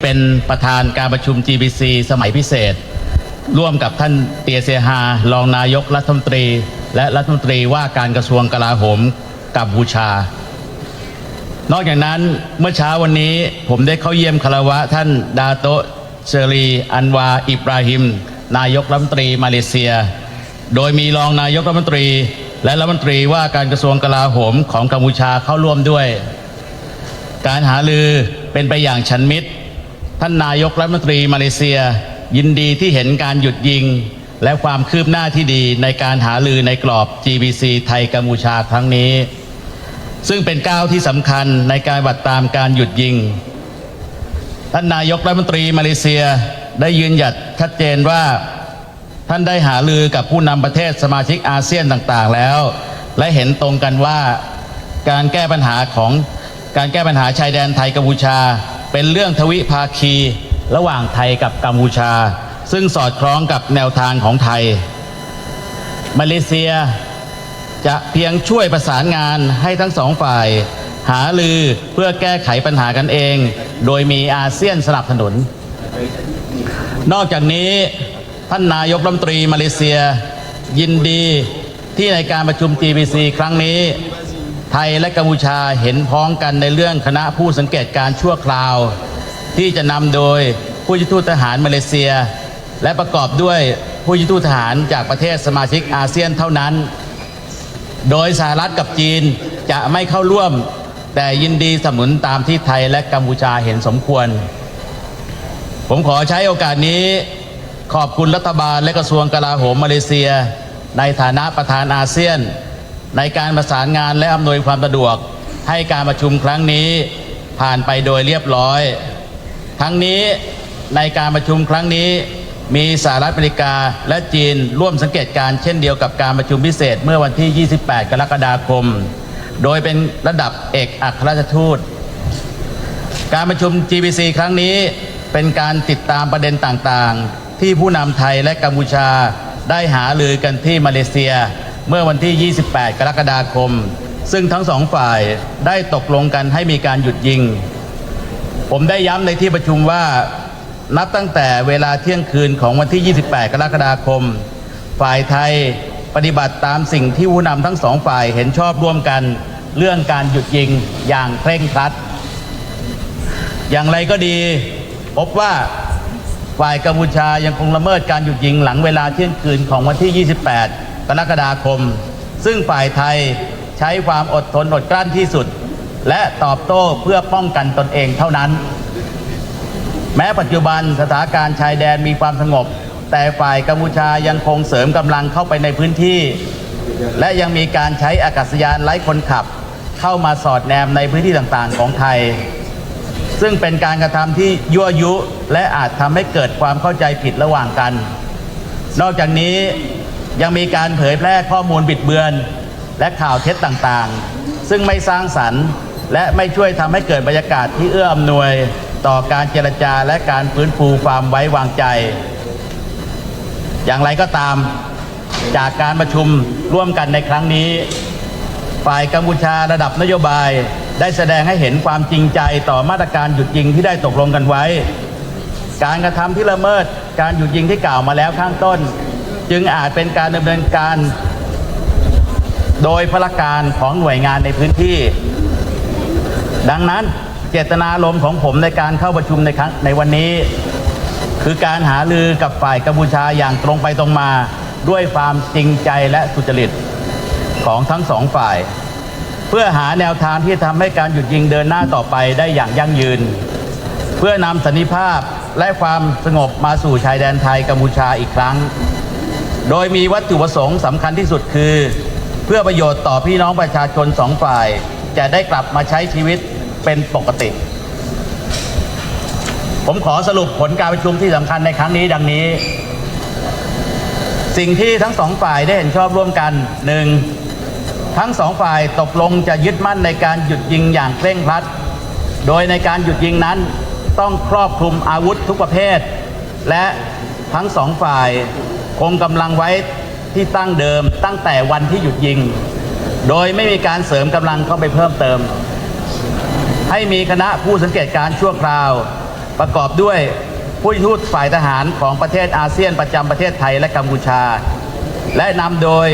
เป็นประธานการประชุม GBC สมัยพิเศษร่วมกับท่านเตียเซฮารองนายกรัฐมนตรีและรัฐมนตรีว่าการกระทรวงกลาโหมกัมพูชานอกจากนั้นเมื่อเช้าวันนี้ผมได้เข้าเยี่ยมคารวะท่านดาโตเชอรีอันวาอิบราฮิมนายกรัฐมนตรีมาเลเซียโดยมีรองนายกรัฐมนตรีและรัฐมนตรีว่าการกระทรวงกลาโหมของกัมพูชาเข้าร่วมด้วยการหารือเป็นไปอย่างฉันมิตรท่านนายกรัฐมนตรีมาเลเซียยินดีที่เห็นการหยุดยิงและความคืบหน้าที่ดีในการหารือในกรอบ GBC ไทยกัมพูชาครั้งนี้ซึ่งเป็นก้าวที่สำคัญในการปฏิบัติตามการหยุดยิงท่านนายกรัฐมนตรีมาเลเซียได้ยืนหยัดชัดเจนว่าท่านได้หารือกับผู้นำประเทศสมาชิกอาเซียนต่างๆแล้วและเห็นตรงกันว่าการแก้ปัญหาชายแดนไทยกัมพูชาเป็นเรื่องทวิภาคีระหว่างไทยกับกัมพูชาซึ่งสอดคล้องกับแนวทางของไทยมาเลเซียจะเพียงช่วยประสานงานให้ทั้งสองฝ่ายหารือเพื่อแก้ไขปัญหากันเองโดยมีอาเซียนสนับสนุนนอกจากนี้ท่านนายกรัฐมนตรีมาเลเซียยินดีที่ในการประชุม GBC ครั้งนี้ไทยและกัมพูชาเห็นพ้องกันในเรื่องคณะผู้สังเกตการชั่วคราวที่จะนำโดยผู้ช่วยทูตทหารมาเลเซียและประกอบด้วยผู้ช่วยทูตทหารจากประเทศสมาชิกอาเซียนเท่านั้นโดยสหรัฐกับจีนจะไม่เข้าร่วมแต่ยินดีสนับสนุนตามที่ไทยและกัมพูชาเห็นสมควรผมขอใช้โอกาสนี้ขอบคุณรัฐบาลและกระทรวงกลาโหมมาเลเซียในฐานะประธานอาเซียนในการประสานงานและอำนวยความสะดวกให้การประชุมครั้งนี้ผ่านไปโดยเรียบร้อยทั้งนี้ในการประชุมครั้งนี้มีสหรัฐอเมริกาและจีนร่วมสังเกตการเช่นเดียวกับการประชุมพิเศษเมื่อวันที่ 28 กรกฎาคมโดยเป็นระดับเอกอัครราชทูตการประชุม GBC ครั้งนี้เป็นการติดตามประเด็นต่างๆที่ผู้นำไทยและกัมพูชาได้หารือกันที่มาเลเซียเมื่อวันที่ 28 กรกฎาคมซึ่งทั้งสองฝ่ายได้ตกลงกันให้มีการหยุดยิงผมได้ย้ำในที่ประชุมว่านับตั้งแต่เวลาเที่ยงคืนของวันที่ 28 กรกฎาคมฝ่ายไทยปฏิบัติตามสิ่งที่ผู้นำทั้งสองฝ่ายเห็นชอบร่วมกันเรื่องการหยุดยิงอย่างเคร่งครัดอย่างไรก็ดีพบว่าฝ่ายกัมพูชายังคงละเมิดการหยุดยิงหลังเวลาเที่ยงคืนของวันที่ 28 กรกฎาคมซึ่งฝ่ายไทยใช้ความอดทนอดกลั้นที่สุดและตอบโต้เพื่อป้องกันตนเองเท่านั้นแม้ปัจจุบันสถานการณ์ชายแดนมีความสงบแต่ฝ่ายกัมพูชายังคงเสริมกำลังเข้าไปในพื้นที่และยังมีการใช้อากาศยานไร้คนขับเข้ามาสอดแนมในพื้นที่ต่างๆของไทยซึ่งเป็นการกระทำที่ยั่วยุและอาจทำให้เกิดความเข้าใจผิดระหว่างกันนอกจากนี้ยังมีการเผยแพร่ข้อมูลบิดเบือนและข่าวเท็จต่างๆซึ่งไม่สร้างสรรค์และไม่ช่วยทำให้เกิดบรรยากาศที่เอื้ออำนวยต่อการเจรจาและการฟื้นฟูความไว้วางใจอย่างไรก็ตามจากการประชุมร่วมกันในครั้งนี้ฝ่ายกัมพูชาระดับนโยบายได้แสดงให้เห็นความจริงใจต่อมาตรการหยุดยิงที่ได้ตกลงกันไว้การกระทำที่ละเมิดการหยุดยิงที่กล่าวมาแล้วข้างต้นจึงอาจเป็นการดำเนินการโดยพลการของหน่วยงานในพื้นที่ดังนั้นเจตนารมณ์ของผมในการเข้าประชุมในวันนี้คือการหารือกับฝ่ายกัมพูชาอย่างตรงไปตรงมาด้วยความจริงใจและสุจริตของทั้งสองฝ่ายเพื่อหาแนวทางที่ทำให้การหยุดยิงเดินหน้าต่อไปได้อย่างยั่งยืนเพื่อนำสันติภาพและความสงบมาสู่ชายแดนไทยกัมพูชาอีกครั้งโดยมีวัตถุประสงค์สำคัญที่สุดคือเพื่อประโยชน์ต่อพี่น้องประชาชนสองฝ่ายจะได้กลับมาใช้ชีวิตเป็นปกติผมขอสรุปผลการประชุมที่สำคัญในครั้งนี้ดังนี้สิ่งที่ทั้งสองฝ่ายได้เห็นชอบร่วมกัน 1. ทั้งสองฝ่ายตกลงจะยึดมั่นในการหยุดยิงอย่างเคร่งครัดโดยในการหยุดยิงนั้นต้องครอบคลุมอาวุธทุกประเภทและทั้งสองฝ่ายคงกำลังไว้ที่ตั้งเดิมตั้งแต่วันที่หยุดยิงโดยไม่มีการเสริมกำลังเข้าไปเพิ่มเติมให้มีคณะผู้สังเกตการณ์ชั่วคราว ประกอบด้วยผู้ทูตฝ่ายทหารของประเทศอาเซียนประจำประเทศไทยและกัมพูชาและนำโดย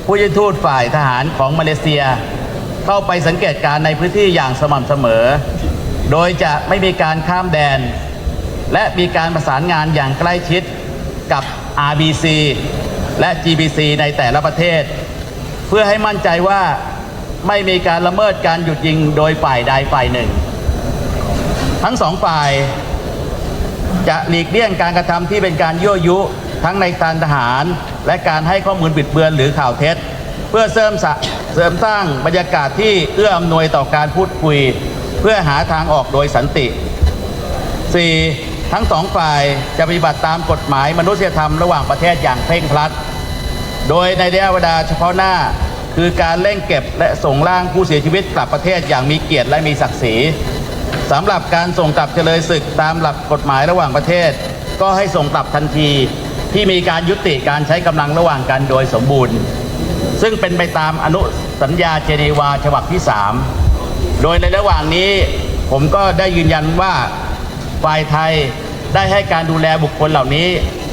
ผู้ทูตฝ่ายทหารของมาเลเซียเข้าไปสังเกตการณ์ในพื้นที่อย่างสม่ำเสมอโดยจะไม่มีการข้ามแดนและมีการประสานงานอย่างใกล้ชิดกับ RBC และ GBC ในแต่ละประเทศเพื่อให้มั่นใจว่าไม่มีการละเมิดการหยุดยิงโดยฝ่ายใดฝ่ายหนึ่งทั้งสองฝ่ายจะหลีกเลี่ยงการกระทำที่เป็นการยั่วยุทั้งในการทหารและการให้ข้อมูลบิดเบือนหรือข่าวเท็จเพื่อเสริมสร้างบรรยากาศที่เอื้ออำนวยต่อการพูดคุยเพื่อหาทางออกโดยสันติ 4. ทั้งสองฝ่ายจะปฏิบัติตามกฎหมายมนุษยธรรมระหว่างประเทศอย่างเคร่งครัดโดยในระยะเวลาเฉพาะหน้าคือการเร่งเก็บและส่งร่างผู้เสียชีวิตกลับประเทศอย่างมีเกียรติและมีศักดิ์ศรีสำหรับการส่งกลับเฉลยศึกตามหลักกฎหมายระหว่างประเทศก็ให้ส่งกลับทันทีที่มีการยุติการใช้กำลังระหว่างกันโดยสมบูรณ์ซึ่งเป็นไปตามอนุสัญญาเจนีวาฉบับที่ 3โดยในระหว่างนี้ผมก็ได้ยืนยันว่าฝ่ายไทยได้ให้การดูแลบุคคลเหล่านี้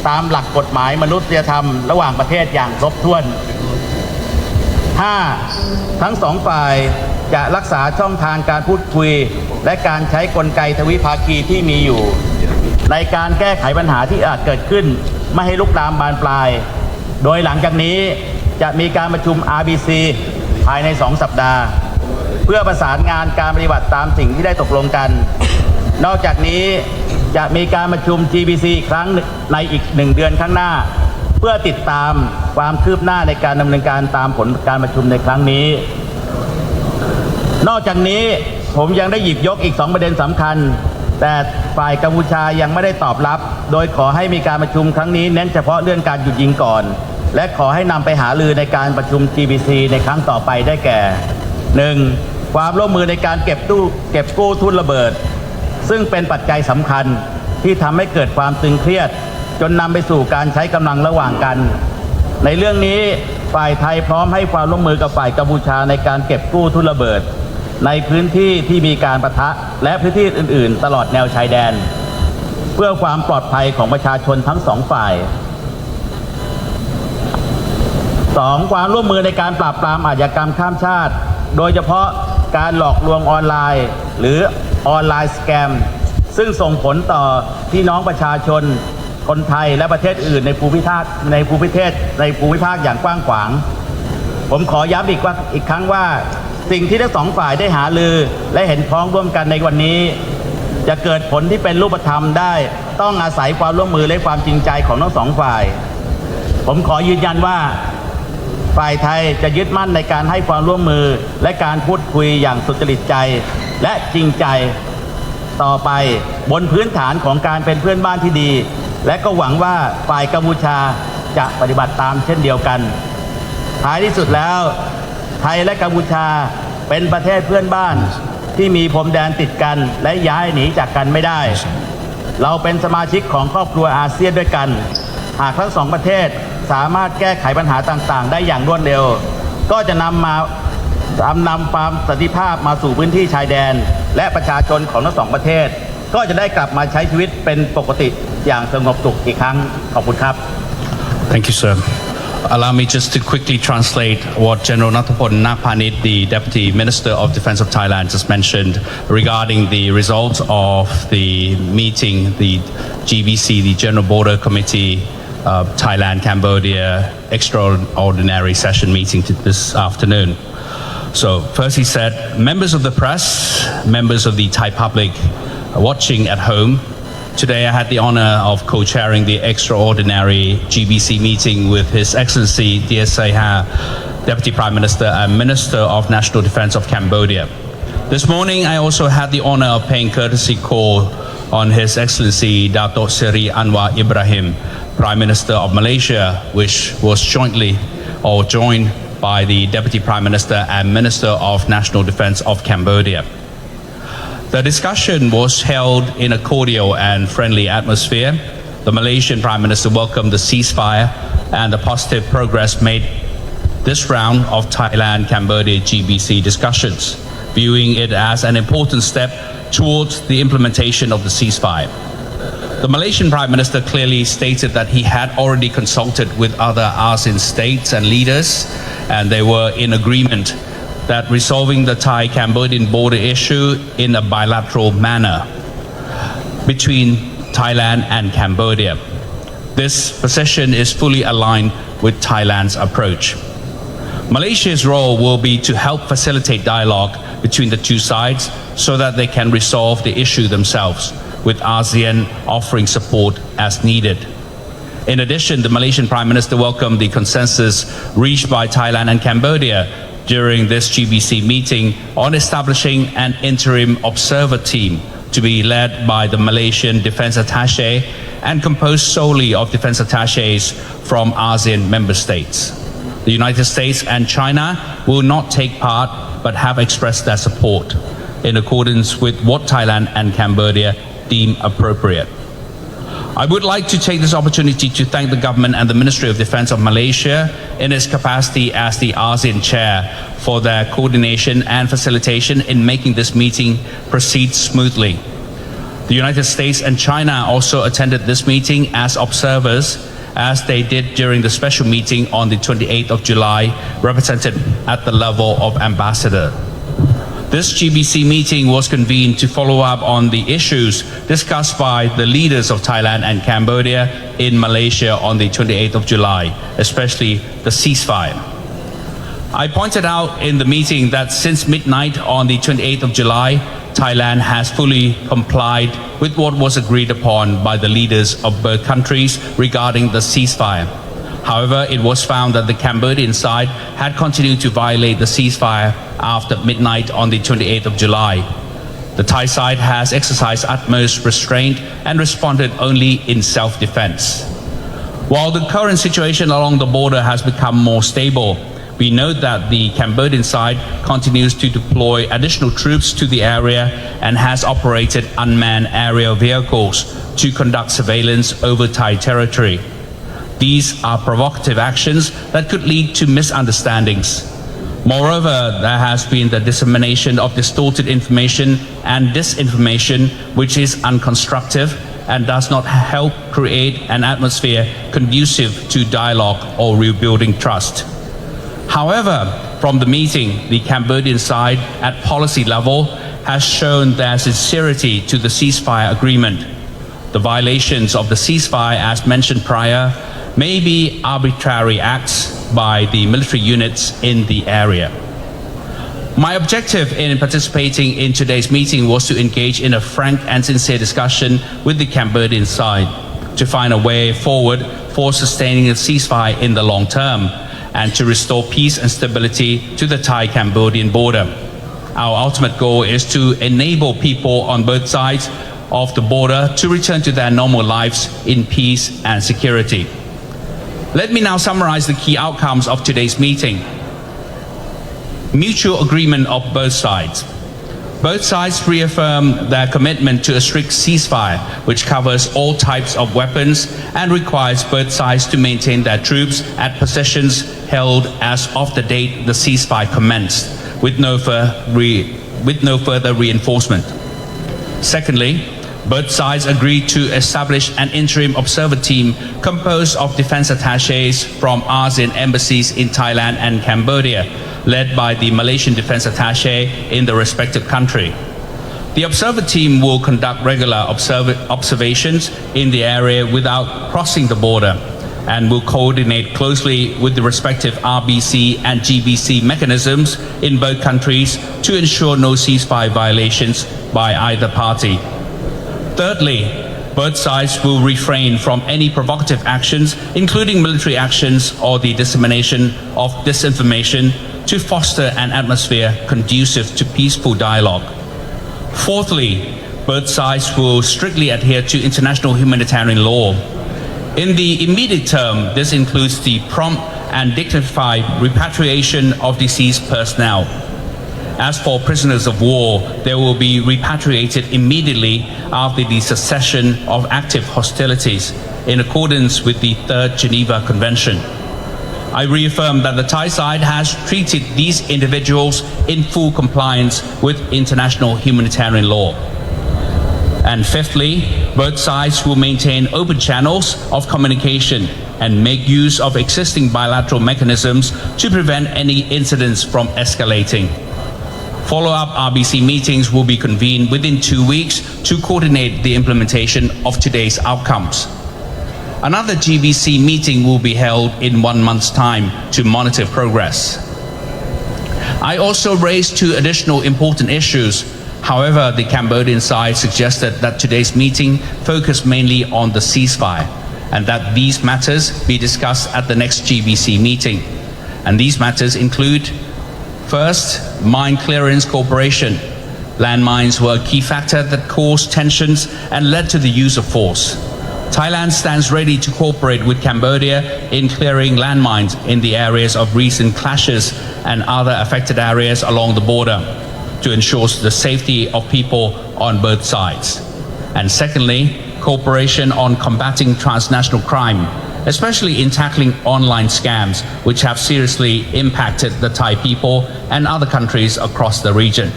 ตามหลักกฎหมายมนุษยธรรมระหว่างประเทศอย่างครบถ้วน 5. ทั้งสองฝ่ายจะรักษาช่องทางการพูดคุยและการใช้กลไกทวิภาคีที่มีอยู่ในการแก้ไขปัญหาที่อาจเกิดขึ้นไม่ให้ลุกลามบานปลายโดยหลังจากนี้จะมีการประชุม RBC ภายใน2 สัปดาห์เพื่อประสานงานการปฏิบัติตามสิ่งที่ได้ตกลงกันนอกจากนี้จะมีการประชุม GBC อีกครั้งในอีก1 เดือนข้างหน้าเพื่อติดตามความคืบหน้าในการดำเนินการตามผลการประชุมในครั้งนี้นอกจากนี้ผมยังได้หยิบยกอีก2 ประเด็นสำคัญแต่ฝ่ายกัมพูชายังไม่ได้ตอบรับโดยขอให้มีการประชุมครั้งนี้เน้นเฉพาะเรื่องการหยุดยิงก่อนและขอให้นำไปหารือในการประชุม GBC ในครั้งต่อไปได้แก่ 1. ความร่วมมือในการเก็บกู้ทุ่นระเบิดซึ่งเป็นปัจจัยสำคัญที่ทำให้เกิดความตึงเครียดจนนำไปสู่การใช้กำลังระหว่างกันในเรื่องนี้ฝ่ายไทยพร้อมให้ความร่วมมือกับฝ่ายกัมพูชาในการเก็บกู้ทุ่นระเบิดในพื้นที่ที่มีการปะทะและพื้นที่อื่นๆตลอดแนวชายแดนเพื่อความปลอดภัยของประชาชนทั้ง2 ฝ่าย 2. ความร่วมมือในการปราบปรามอาชญากรรมข้ามชาติโดยเฉพาะการหลอกลวงออนไลน์หรือออนไลน์สแกมซึ่งส่งผลต่อพี่น้องประชาชนคนไทยและประเทศอื่นในภูมิภาคอย่างกว้างขวางผมขอย้ำอีกครั้งว่าสิ่งที่ทั้ง2 ฝ่ายได้หารือและเห็นพ้องร่วมกันในวันนี้จะเกิดผลที่เป็นรูปธรรมได้ต้องอาศัยความร่วมมือและความจริงใจของทั้ง2 ฝ่ายผมขอยืนยันว่าฝ่ายไทยจะยึดมั่นในการให้ความร่วมมือและการพูดคุยอย่างสุจริตใจและจริงใจต่อไปบนพื้นฐานของการเป็นเพื่อนบ้านที่ดีและก็หวังว่าฝ่ายกัมพูชาจะปฏิบัติตามเช่นเดียวกันท้ายที่สุดแล้วไทยและกัมพูชาเป็นประเทศเพื่อนบ้านที่มีพรมแดนติดกันและย้ายหนีจากกันไม่ได้เราเป็นสมาชิกของครอบครัวอาเซียนด้วยกันหากทั้ง2 ประเทศสามารถแก้ไขปัญหาต่างๆได้อย่างรวดเร็วก็จะนำความสันติภาพมาสู่พื้นที่ชายแดนและประชาชนของทั้ง2 ประเทศก็จะได้กลับมาใช้ชีวิตเป็นปกติอย่างสงบสุขอีกครั้งขอบคุณครับ Thank you, sir. Allow me just to quickly translate what General Nattapon Napanit, the Deputy Minister of Defence of Thailand, just mentioned regarding the results of the meeting, the GBC, the General Border Committee, Thailand-Cambodia extraordinary session meeting this afternoon. So first he said, members of the press, members of the Thai public watching at home, today I had the honor of co-chairing the extraordinary GBC meeting with His Excellency D.S.Seha, Deputy Prime Minister and Minister of National Defence of Cambodia. This morning I also had the honor of paying courtesy call on His Excellency Dato' Seri Anwar Ibrahim, Prime Minister of Malaysia, which was joined by the Deputy Prime Minister and Minister of National Defence of Cambodia. The discussion was held in a cordial and friendly atmosphere. The Malaysian Prime Minister welcomed the ceasefire and the positive progress made this round of Thailand-Cambodia GBC discussions. viewing it as an important step towards the implementation of the ceasefire. The Malaysian Prime Minister clearly stated that he had already consulted with other ASEAN states and leaders, and they were in agreement that resolving the Thai-Cambodian border issue in a bilateral manner between Thailand and Cambodia. This position is fully aligned with Thailand's approach. Malaysia's role will be to help facilitate dialogue between the two sides so that they can resolve the issue themselves, with ASEAN offering support as needed. In addition, the Malaysian Prime Minister welcomed the consensus reached by Thailand and Cambodia during this GBC meeting on establishing an interim observer team to be led by the Malaysian Defence Attaché and composed solely of defence attaches from ASEAN member states. The United States and China will not take part but have expressed their support in accordance with what Thailand and Cambodia deem appropriate. I would like to take this opportunity to thank the government and the Ministry of Defence of Malaysia in its capacity as the ASEAN chair for their coordination and facilitation in making this meeting proceed smoothly. The United States and China also attended this meeting as observers, as they did during the special meeting on the 28th of July, represented at the level of ambassador. This GBC meeting was convened to follow up on the issues discussed by the leaders of Thailand and Cambodia in Malaysia on the 28th of July, especially the ceasefire. I pointed out in the meeting that since midnight on the 28th of July, Thailand has fully complied with what was agreed upon by the leaders of both countries regarding the ceasefire. However, it was found that the Cambodian side had continued to violate the ceasefire after midnight on the 28th of July. The Thai side has exercised utmost restraint and responded only in self-defense. While the current situation along the border has become more stable, we note that the Cambodian side continues to deploy additional troops to the area and has operated unmanned aerial vehicles to conduct surveillance over Thai territory. These are provocative actions that could lead to misunderstandings. Moreover, there has been the dissemination of distorted information and disinformation, which is unconstructive and does not help create an atmosphere conducive to dialogue or rebuilding trust. However, from the meeting, the Cambodian side at policy level has shown their sincerity to the ceasefire agreement. The violations of the ceasefire, as mentioned prior, may be arbitrary acts by the military units in the area. My objective in participating in today's meeting was to engage in a frank and sincere discussion with the Cambodian side to find a way forward for sustaining a ceasefire in the long term and to restore peace and stability to the Thai-Cambodian border. Our ultimate goal is to enable people on both sides of the border to return to their normal lives in peace and security. Let me now summarize the key outcomes of today's meeting. Mutual agreement of both sides. Both sides reaffirm their commitment to a strict ceasefire, which covers all types of weapons and requires both sides to maintain their troops at positions held as of the date the ceasefire commenced, with no further reinforcement. Secondly, both sides agreed to establish an interim observer team composed of defense attaches from ASEAN embassies in Thailand and Cambodia, led by the Malaysian Defence Attaché in the respective country. The observer team will conduct regular observations in the area without crossing the border and will coordinate closely with the respective RBC and GBC mechanisms in both countries to ensure no ceasefire violations by either party. Thirdly, both sides will refrain from any provocative actions, including military actions or the dissemination of disinformation, to foster an atmosphere conducive to peaceful dialogue. Fourthly, both sides will strictly adhere to international humanitarian law. In the immediate term, this includes the prompt and dignified repatriation of deceased personnel. As for prisoners of war, they will be repatriated immediately after the cessation of active hostilities in accordance with the Third Geneva Convention. I reaffirm that the Thai side has treated these individuals in full compliance with international humanitarian law. And fifthly, both sides will maintain open channels of communication and make use of existing bilateral mechanisms to prevent any incidents from escalating. Follow-up RBC meetings will be convened within 2 weeks to coordinate the implementation of today's outcomes. Another GBC meeting will be held in 1 month's time to monitor progress. I also raised 2 additional important issues. However, the Cambodian side suggested that today's meeting focus mainly on the ceasefire and that these matters be discussed at the next GBC meeting. And these matters include: first, mine clearance cooperation. Landmines were a key factor that caused tensions and led to the use of force. Thailand stands ready to cooperate with Cambodia in clearing landmines in the areas of recent clashes and other affected areas along the border to ensure the safety of people on both sides. And secondly, cooperation on combating transnational crime, especially in tackling online scams, which have seriously impacted the Thai people and other countries across the region.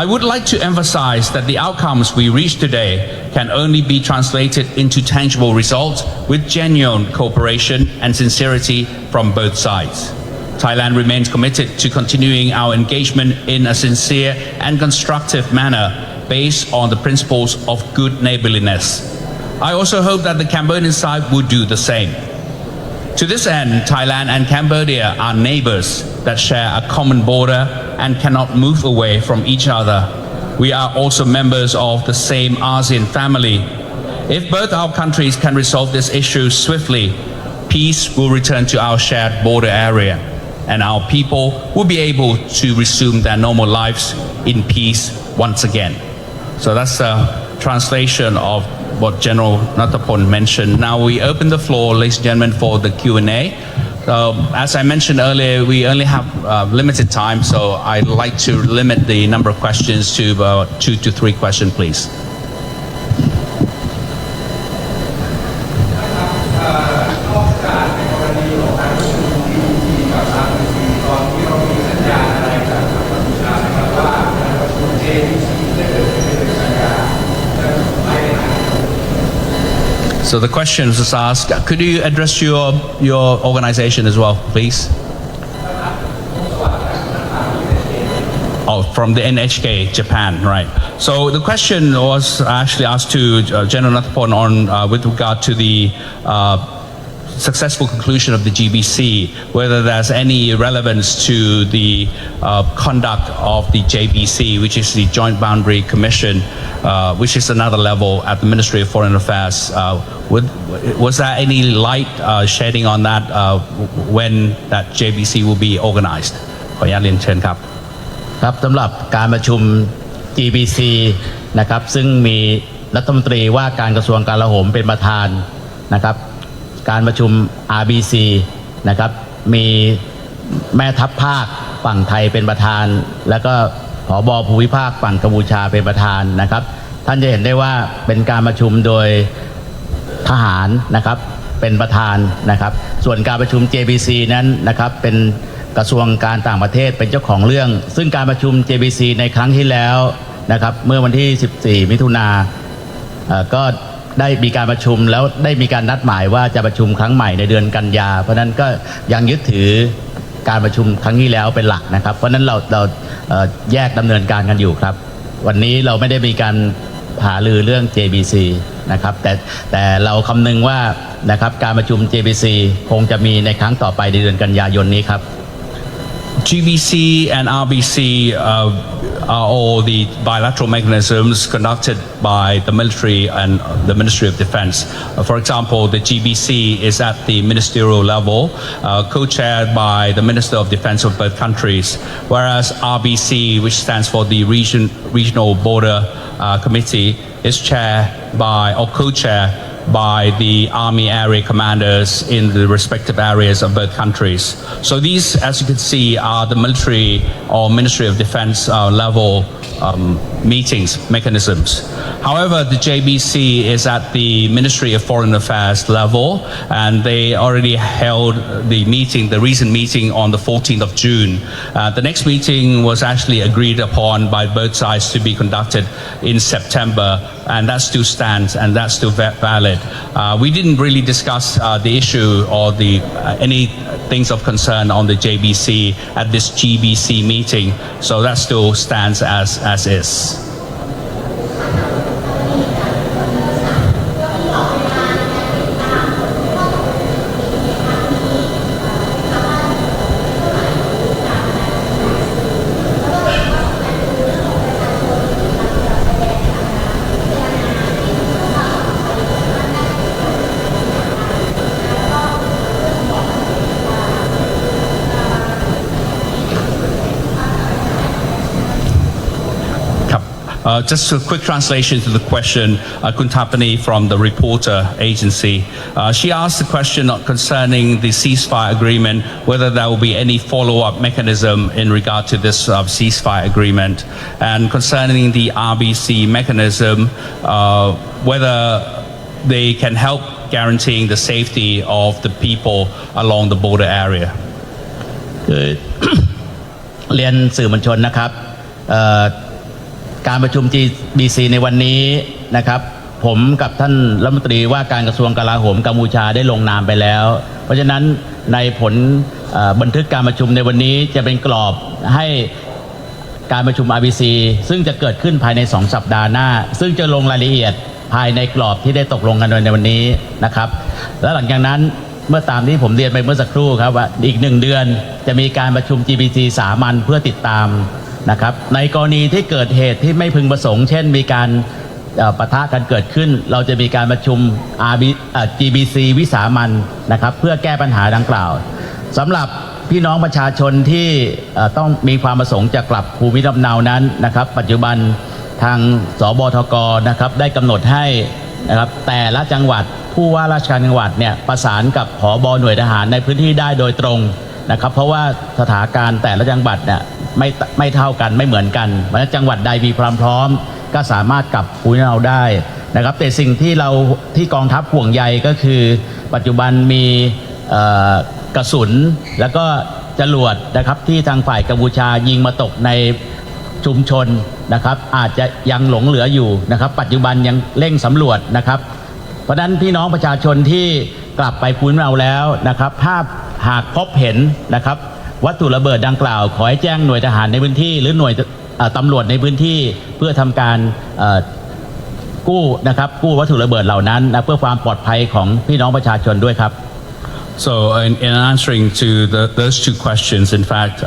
I would like to emphasize that the outcomes we reach today can only be translated into tangible results with genuine cooperation and sincerity from both sides. Thailand remains committed to continuing our engagement in a sincere and constructive manner based on the principles of good neighborliness. I also hope that the Cambodian side would do the same. To this end, Thailand and Cambodia are neighbors that share a common border and cannot move away from each other. We are also members of the same ASEAN family. If both our countries can resolve this issue swiftly, peace will return to our shared border area, and our people will be able to resume their normal lives in peace once again. So that's a translation of what General Nattapon mentioned. Now we open the floor, ladies and gentlemen, for the Q&A. As I mentioned earlier, we only have limited time, so I'd like to limit the number of questions to about 2 to 3 questions, please. 'So the question was asked, could you address your organization as well, please? Oh, from the NHK, Japan, right. So the question was actually asked to General Nattapon on with regard to the successful conclusion of the GBC, whether there's any relevance to the conduct of the JBC, which is the Joint Boundary Commission, which is another level at the Ministry of Foreign Affairs. Was there any light shedding on that when that JBC will be organized? ขออนุญาตเรียนเชิญครับ ครับสำหรับการประชุม GBC นะครับซึ่งมีรัฐมนตรีว่าการกระทรวงกลาโหมเป็นประธานนะครับการประชุม RBC นะครับมีแม่ทัพภาคฝั่งไทยเป็นประธานแล้วก็ผบ.ภูมิภาคฝั่งกัมพูชาเป็นประธานนะครับท่านจะเห็นได้ว่าเป็นการประชุมโดยทหารนะครับเป็นประธานนะครับส่วนการประชุม JBC นั้นนะครับเป็นกระทรวงการต่างประเทศเป็นเจ้าของเรื่องซึ่งการประชุม JBC ในครั้งที่แล้วนะครับเมื่อวันที่14มิถุนายนก็ได้มีการประชุมแล้วได้มีการนัดหมายว่าจะประชุมครั้งใหม่ในเดือนกันยาเพราะนั้นก็ยังยึดถือการประชุมครั้งที่แล้วเป็นหลักนะครับเพราะนั้นเราแยกดำเนินการกันอยู่ครับวันนี้เราไม่ได้มีการหารือเรื่อง JBC นะครับแต่เราคำนึงว่านะครับการประชุม JBC คงจะมีในครั้งต่อไปในเดือนกันยายนนี้ครับ GBC and RBC are all the bilateral mechanisms conducted by the military and the Ministry of Defense. For example, the GBC is at the ministerial level, co-chaired by the Minister of Defense of both countries, whereas RBC, which stands for the Regional Border Committee, is chaired by or co-chaired by the army area commanders in the respective areas of both countries. So these, as you can see, are the military or Ministry of Defense level meetings mechanisms. However, the JBC is at the Ministry of Foreign Affairs level, and they already held the meeting, the recent meeting on the 14th of June. The next meeting was actually agreed upon by both sides to be conducted in September, and that still stands and that's still valid. We didn't really discuss the issue or any things of concern on the JBC at this GBC meeting, so that still stands as is. Just a quick translation to the question, Kuntapani from the reporter agency. She asked the question concerning the ceasefire agreement, whether there will be any follow-up mechanism in regard to this ceasefire agreement. And concerning the RBC mechanism, whether they can help guaranteeing the safety of the people along the border area. เรียนสื่อมวลชนนะครับการประชุม GBC ในวันนี้นะครับผมกับท่านรัฐมนตรีว่าการกระทรวงกลาโหมกัมพูชาได้ลงนามไปแล้วเพราะฉะนั้นในผลบันทึกการประชุมในวันนี้จะเป็นกรอบให้การประชุม RBC ซึ่งจะเกิดขึ้นภายใน2สัปดาห์หน้าซึ่งจะลงรายละเอียดภายในกรอบที่ได้ตกลงกันในวันนี้นะครับและหลังจากนั้นเมื่อตามที่ผมเรียนไปเมื่อสักครู่ครับว่าอีก1 เดือนจะมีการประชุม GBC สามัญเพื่อติดตามนะครับในกรณีที่เกิดเหตุที่ไม่พึงประสงค์เช่นมีการปะทะกันเกิดขึ้นเราจะมีการประชุม GBC วิสามัญนะครับเพื่อแก้ปัญหาดังกล่าวสำหรับพี่น้องประชาชนที่ต้องมีความประสงค์จะกลับภูมิลำเนานั้นนะครับปัจจุบันทางศบทกนะครับได้กำหนดให้นะครับแต่ละจังหวัดผู้ว่าราชการจังหวัดเนี่ยประสานกับผบ.หน่วยทหารในพื้นที่ได้โดยตรงนะครับเพราะว่าสถานการณ์แต่ละจังหวัดเนี่ยไม่เท่ากันไม่เหมือนกันเพราะฉะนั้นจังหวัดใดมีความพร้อมก็สามารถกลับภูมิลำเนาได้นะครับแต่สิ่งที่กองทัพห่วงใยก็คือปัจจุบันมีกระสุนแล้วก็จรวดนะครับที่ทางฝ่ายกัมพูชายิงมาตกในชุมชนนะครับอาจจะยังหลงเหลืออยู่นะครับปัจจุบันยังเร่งสำรวจนะครับเพราะฉะนั้นพี่น้องประชาชนที่กลับไปภูมิลำเนาแล้วนะครับถ้าหากพบเห็นนะครับวัตถุระเบิดดังกล่าวขอให้แจ้งหน่วยทหารในพื้นที่หรือหน่วยตำรวจในพื้นที่เพื่อทำการกู้นะครับกู้วัตถุระเบิดเหล่านั้นนะเพื่อความปลอดภัยของพี่น้องประชาชนด้วยครับ So in answering to those two questions, in fact,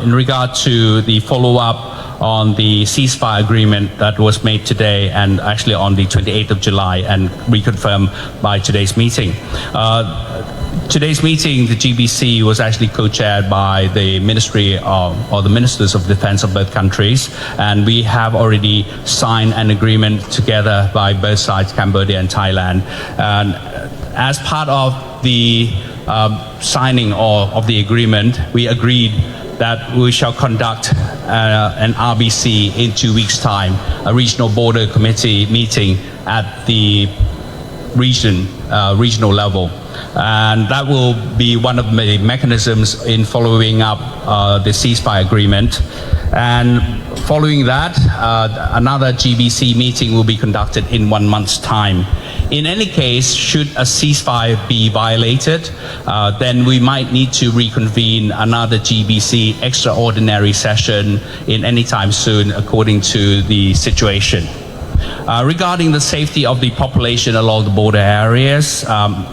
in regard to the follow-up on the ceasefire agreement that was made today and actually on the 28th of July and reconfirmed by today's meeting. Today's meeting, the GBC was actually co-chaired by the Ministry or the Ministers of Defense of both countries, and we have already signed an agreement together by both sides, Cambodia and Thailand. And as part of the signing of the agreement, we agreed that we shall conduct an RBC in 2 weeks' time, a regional border committee meeting at the regional level. And that will be one of the mechanisms in following up the ceasefire agreement. And following that, another GBC meeting will be conducted in 1 month's time. In any case, should a ceasefire be violated, then we might need to reconvene another GBC extraordinary session in any time soon according to the situation. Regarding the safety of the population along the border areas,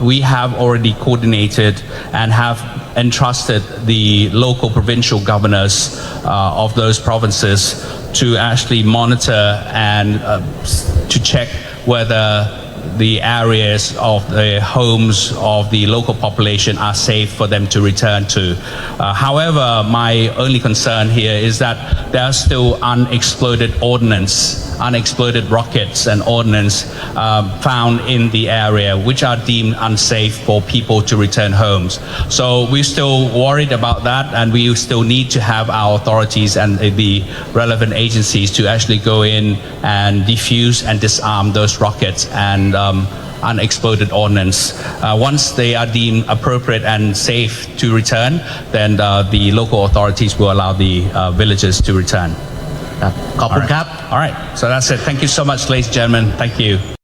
we have already coordinated and have entrusted the local provincial governors of those provinces to actually monitor and to check whether the areas of the homes of the local population are safe for them to return to. However, my only concern here is that there are still unexploded ordnance unexploded rockets and ordnance found in the area which are deemed unsafe for people to return homes. So we're still worried about that, and we still need to have our authorities and the relevant agencies to actually go in and defuse and disarm those rockets and unexploded ordnance. Once they are deemed appropriate and safe to return, then the local authorities will allow the villagers to return. ครับขอบคุณครับ All right. So that's it. Thank you so much, ladies and gentlemen. Thank you.